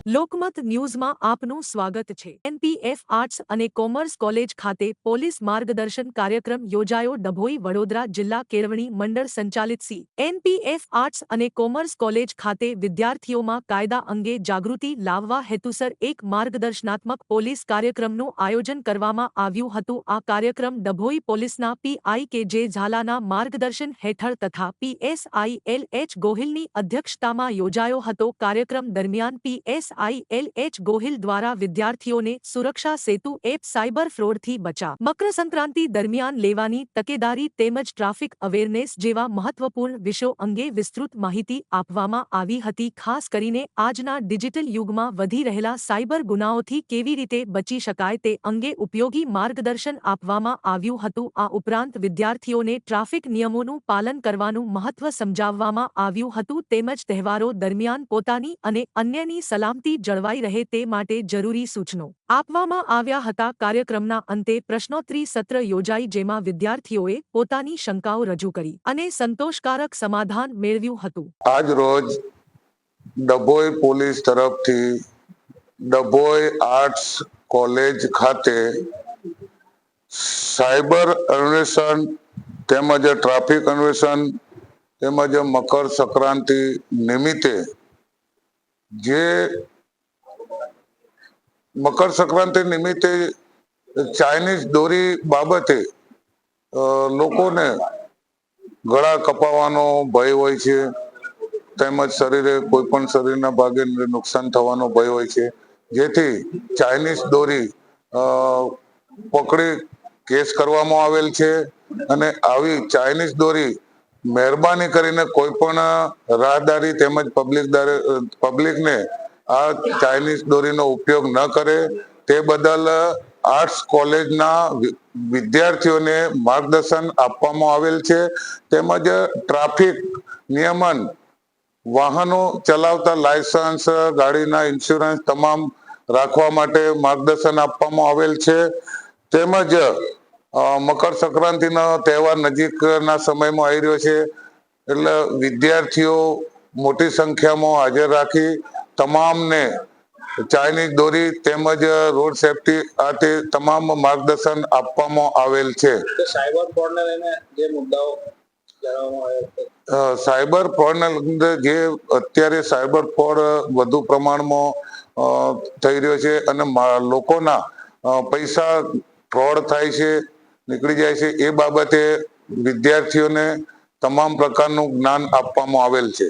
લોકમત ન્યૂઝમાં આપનું સ્વાગત છે। એનપીએફ આર્ટ્સ અને કોમર્સ કોલેજ ખાતે પોલીસ માર્ગદર્શન કાર્યક્રમ યોજાયો। ડભોઈ વડોદરા જિલ્લા કેળવણી મંડળ સંચાલિત સી એનપીએફ આર્ટ્સ અને કોમર્સ કોલેજ ખાતે વિદ્યાર્થીઓમાં કાયદા અંગે જાગૃતિ લાવવા હેતુસર એક માર્ગદર્શનાત્મક પોલીસ કાર્યક્રમનું આયોજન કરવામાં આવ્યું હતું। આ કાર્યક્રમ ડભોઈ પોલીસના પીઆઈ કે જે ઝાલાના માર્ગદર્શન હેઠળ તથા પીએસઆઈ એલ.એચ. ગોહિલની અધ્યક્ષતામાં યોજાયો હતો। કાર્યક્રમ દરમિયાન પીએસઆઈ એલ.એચ. ગોહિલ દ્વારા વિદ્યાર્થીઓને સુરક્ષા સેતુ એપ સાયબર ફ્રોડથી બચાવ, મકર સંક્રાંતિ દરમિયાન લેવાની તકેદારી તેમજ ટ્રાફિક અવેરનેસ જેવા મહત્વપૂર્ણ વિષયો અંગે વિસ્તૃત માહિતી આપવામાં આવી હતી। ખાસ કરીને આજના ડિજિટલ યુગમાં વધી રહેલા સાયબર ગુનાઓથી કેવી રીતે બચી શકાય તે અંગે ઉપયોગી માર્ગદર્શન આપવામાં આવ્યું હતું। આ ઉપરાંત વિદ્યાર્થીઓને ટ્રાફિક નિયમોનું પાલન કરવાનું મહત્વ સમજાવવામાં આવ્યું હતું તેમજ તહેવારો દરમિયાન પોતાની અને અન્યની સલામતી જળવાઈ રહે તે માટે જરૂરી સૂચનો આપવામાં આવ્યા હતા। કાર્યક્રમના અંતે પ્રશ્નોત્તરી સત્ર યોજાઈ જેમાં વિદ્યાર્થીઓએ પોતાની શંકાઓ રજૂ કરી અને સંતોષકારક સમાધાન મેળવ્યું હતું। આજ રોજ ડભોઈ પોલીસ તરફથી ડભોઈ આર્ટ્સ કોલેજ ખાતે સાયબર અન્વેષણ તેમજ ટ્રાફિક અન્વેષણ તેમજ મકર સંક્રાંતિ નિમિત્તે જે મકર સંક્રાંતિ નિમિત્તે ચાઇનીઝ દોરી બાબતે લોકોને ગળા કપાવાનો ભય હોય છે તેમજ શરીરે કોઈ પણ શરીરના ભાગે નુકસાન થવાનો ભય હોય છે, જેથી ચાઇનીઝ દોરી પકડી કેસ કરવામાં આવેલ છે અને આવી ચાઇનીઝ દોરી મહેરબાની કરીને કોઈ પણ રાહદારી તેમજ પબ્લિકને આ ચાઇનીઝ દોરીનો ઉપયોગ ન કરે તે બદલ આર્ટ્સ કોલેજના વિદ્યાર્થીઓને માર્ગદર્શન આપવામાં આવેલ છે તેમજ ટ્રાફિક નિયમન, વાહનો ચલાવતા લાયસન્સ, ગાડીના ઇન્સ્યોરન્સ તમામ રાખવા માટે માર્ગદર્શન આપવામાં આવેલ છે તેમજ મકર સંક્રાંતિનો તહેવાર નજીકના સમયમાં આવી રહ્યો છે એટલે વિદ્યાર્થીઓ મોટી સંખ્યામાં હાજર રાખી તમામને ચાઇનીઝ દોરી તેમજ રોડ સેફટી આ તે તમામ માર્ગદર્શન આપવામાં આવેલ છે। સાયબર ફ્રોડને લઈને જે મુદ્દાઓ જણાવવામાં આવ્યા છે, સાયબર ફ્રોડને લઈને જે અત્યારે સાયબર ફ્રોડ વધુ પ્રમાણમાં થઈ રહ્યો છે અને લોકોના પૈસા ફ્રોડ થાય છે, નીકળી જાય છે, એ બાબતે વિદ્યાર્થીઓને તમામ પ્રકારનું જ્ઞાન આપવામાં આવેલ છે।